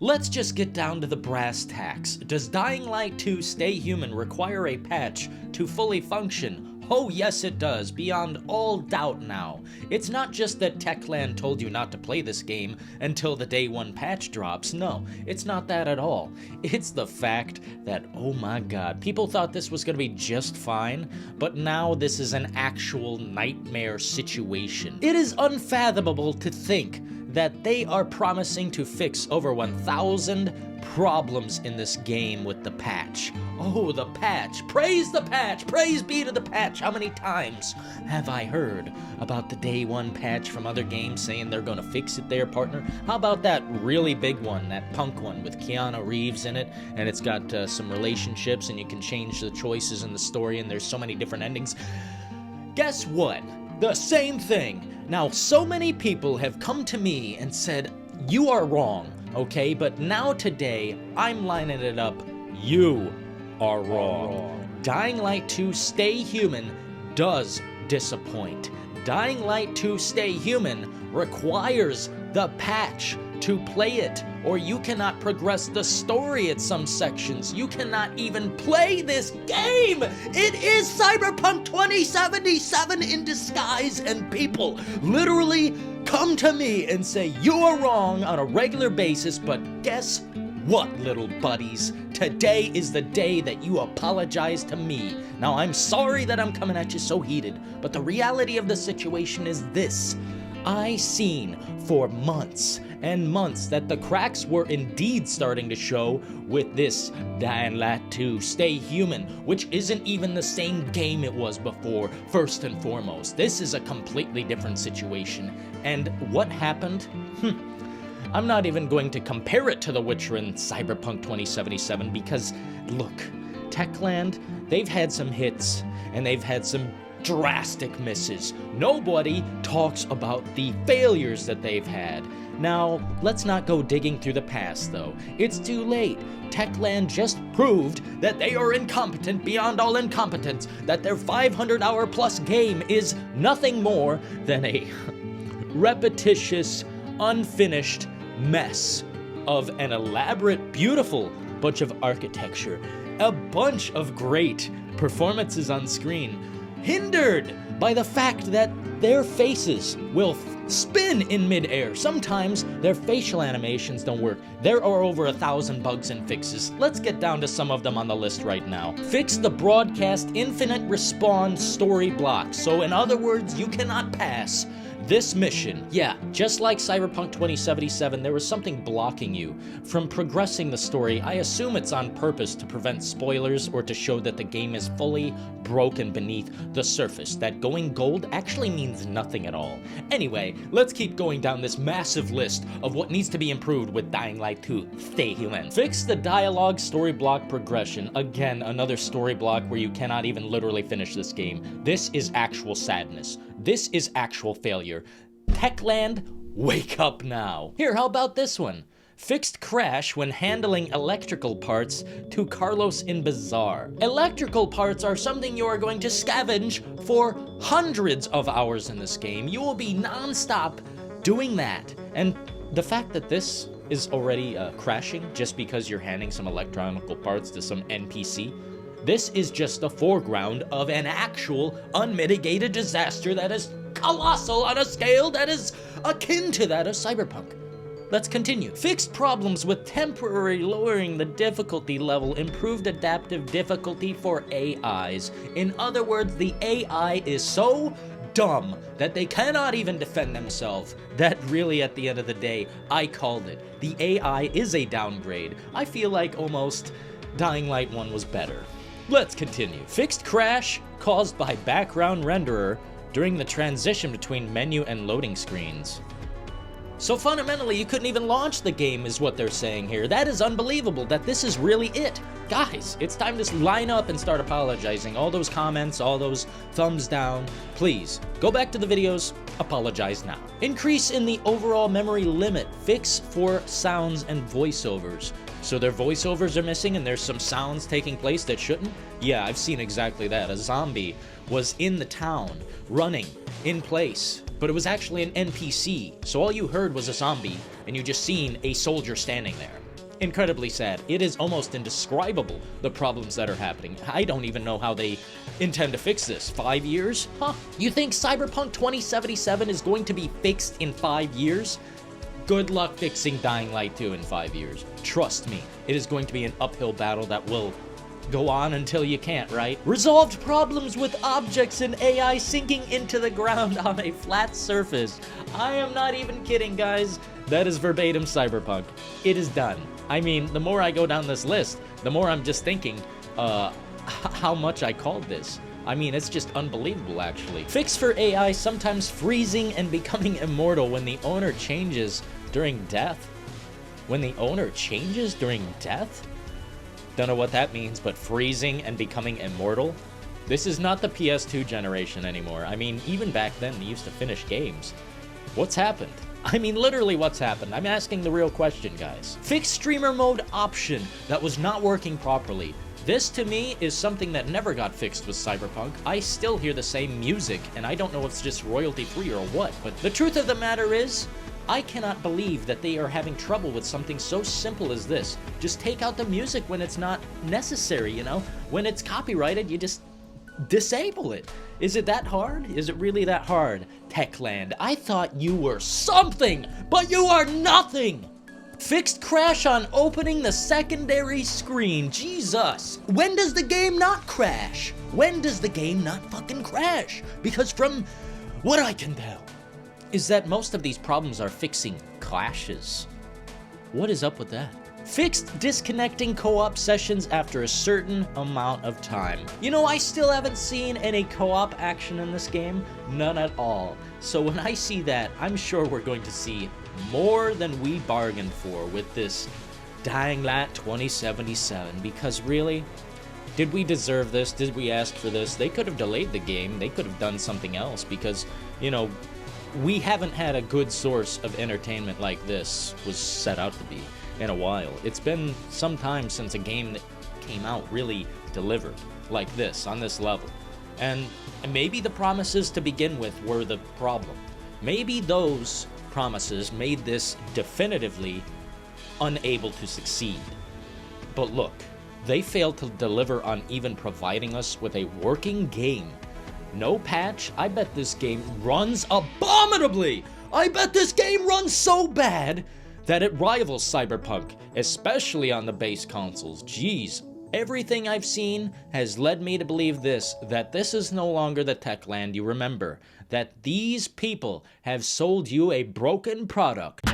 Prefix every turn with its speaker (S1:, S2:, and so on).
S1: Let's just get down to the brass tacks. Does Dying Light 2 Stay Human require a patch to fully function? Oh yes it does, beyond all doubt now. It's not just that Techland told you not to play this game until the day one patch drops. No, it's not that at all. It's the fact that, oh my god, people thought this was gonna be just fine, but now this is an actual nightmare situation. It is unfathomable to think that they are promising to fix over 1,000 problems in this game with the patch. Oh, the patch. Praise the patch. Praise be to the patch. How many times have I heard about the day one patch from other games saying they're gonna fix it there, partner? How about that really big one, that punk one with Keanu Reeves in it, and it's got some relationships and you can change the choices in the story and there's so many different endings. Guess what? The same thing. Now, so many people have come to me and said, you are wrong, okay? But now today, I'm lining it up. You are wrong. Dying Light 2 Stay Human does disappoint. Dying Light 2 Stay Human requires the patch to play it, or you cannot progress the story at some sections. You cannot even play this game! It is Cyberpunk 2077 in disguise, and people literally come to me and say, you are wrong on a regular basis, but guess what, little buddies? Today is the day that you apologize to me. Now, I'm sorry that I'm coming at you so heated, but the reality of the situation is this. I seen for months and months that the cracks were indeed starting to show with this Dying Light 2 Stay Human, which isn't even the same game it was before, first and foremost. This is a completely different situation. And what happened? I'm not even going to compare it to The Witcher in Cyberpunk 2077 because, look, Techland, they've had some hits and they've had some drastic misses. Nobody talks about the failures that they've had. Now, let's not go digging through the past, though. It's too late. Techland just proved that they are incompetent beyond all incompetence, that their 500-hour-plus game is nothing more than a repetitious, unfinished mess of an elaborate, beautiful bunch of architecture, a bunch of great performances on screen, hindered by the fact that their faces will spin in midair. Sometimes their facial animations don't work. There are over 1,000 bugs and fixes. Let's get down to some of them on the list right now. Fix the broadcast infinite respawn story block. So in other words, you cannot pass this mission. Yeah, just like Cyberpunk 2077, there was something blocking you from progressing the story. I assume it's on purpose to prevent spoilers or to show that the game is fully broken beneath the surface, that going gold actually means nothing at all. Anyway, let's keep going down this massive list of what needs to be improved with Dying Light 2 Stay Human. Fix the dialogue story block progression. Again, another story block where you cannot even literally finish this game. This is actual sadness. This is actual failure. Techland, wake up now. Here, how about this one? Fixed crash when handling electrical parts to Carlos in Bazaar. Electrical parts are something you are going to scavenge for hundreds of hours in this game. You will be non-stop doing that. And the fact that this is already crashing just because you're handing some electronical parts to some NPC, this is just the foreground of an actual unmitigated disaster that is colossal on a scale that is akin to that of Cyberpunk. Let's continue. Fixed problems with temporary lowering the difficulty level, improved adaptive difficulty for AIs. In other words, the AI is so dumb that they cannot even defend themselves. That really, at the end of the day, I called it. The AI is a downgrade. I feel like almost Dying Light 1 was better. Let's continue. Fixed crash caused by background renderer during the transition between menu and loading screens. So fundamentally, you couldn't even launch the game is what they're saying here. That is unbelievable that this is really it. Guys, it's time to line up and start apologizing. All those comments, all those thumbs down, please go back to the videos, apologize now. Increase in the overall memory limit, fix for sounds and voiceovers. So their voiceovers are missing and there's some sounds taking place that shouldn't? Yeah, I've seen exactly that. A zombie was in the town, running in place, but it was actually an NPC. So all you heard was a zombie, and you just seen a soldier standing there. incredibly sad. It is almost indescribable, the problems that are happening. I don't even know how they intend to fix this. 5 years? Huh? You think Cyberpunk 2077 is going to be fixed in 5 years? Good luck fixing Dying Light 2 in 5 years. Trust me, it is going to be an uphill battle that will go on until you can't, right? Resolved problems with objects and AI sinking into the ground on a flat surface. I am not even kidding, guys. That is verbatim Cyberpunk. It is done. I mean, the more I go down this list, the more I'm just thinking, how much I called this. I mean, it's just unbelievable, actually. Fix for AI sometimes freezing and becoming immortal when the owner changes during death. When the owner changes during death? Don't know what that means, but freezing and becoming immortal? This is not the PS2 generation anymore. I mean, even back then, they used to finish games. What's happened? I mean, literally, what's happened? I'm asking the real question, guys. Fix streamer mode option that was not working properly. This, to me, is something that never got fixed with Cyberpunk. I still hear the same music, and I don't know if it's just royalty-free or what, but the truth of the matter is, I cannot believe that they are having trouble with something so simple as this. Just take out the music when it's not necessary, you know? When it's copyrighted, you just disable it. Is it that hard? Is it really that hard? Techland, I thought you were something, but you are nothing! Fixed crash on opening the secondary screen. Jesus! When does the game not crash? When does the game not fucking crash? Because from what I can tell, is that most of these problems are fixing clashes. What is up with that? Fixed disconnecting co-op sessions after a certain amount of time. You know, I still haven't seen any co-op action in this game. None at all. So when I see that, I'm sure we're going to see more than we bargained for with this Dying Light 2077. Because really, did we deserve this? Did we ask for this? They could have delayed the game. They could have done something else because, you know, we haven't had a good source of entertainment like this was set out to be in a while. It's been some time since a game that came out really delivered like this, on this level. And maybe the promises to begin with were the problem. Maybe those promises made this definitively unable to succeed. But look, they failed to deliver on even providing us with a working game. No patch. I bet this game runs abominably. I bet this game runs so bad that it rivals Cyberpunk, especially on the base consoles. Jeez. Everything I've seen has led me to believe this, that this is no longer the Techland you remember, that these people have sold you a broken product.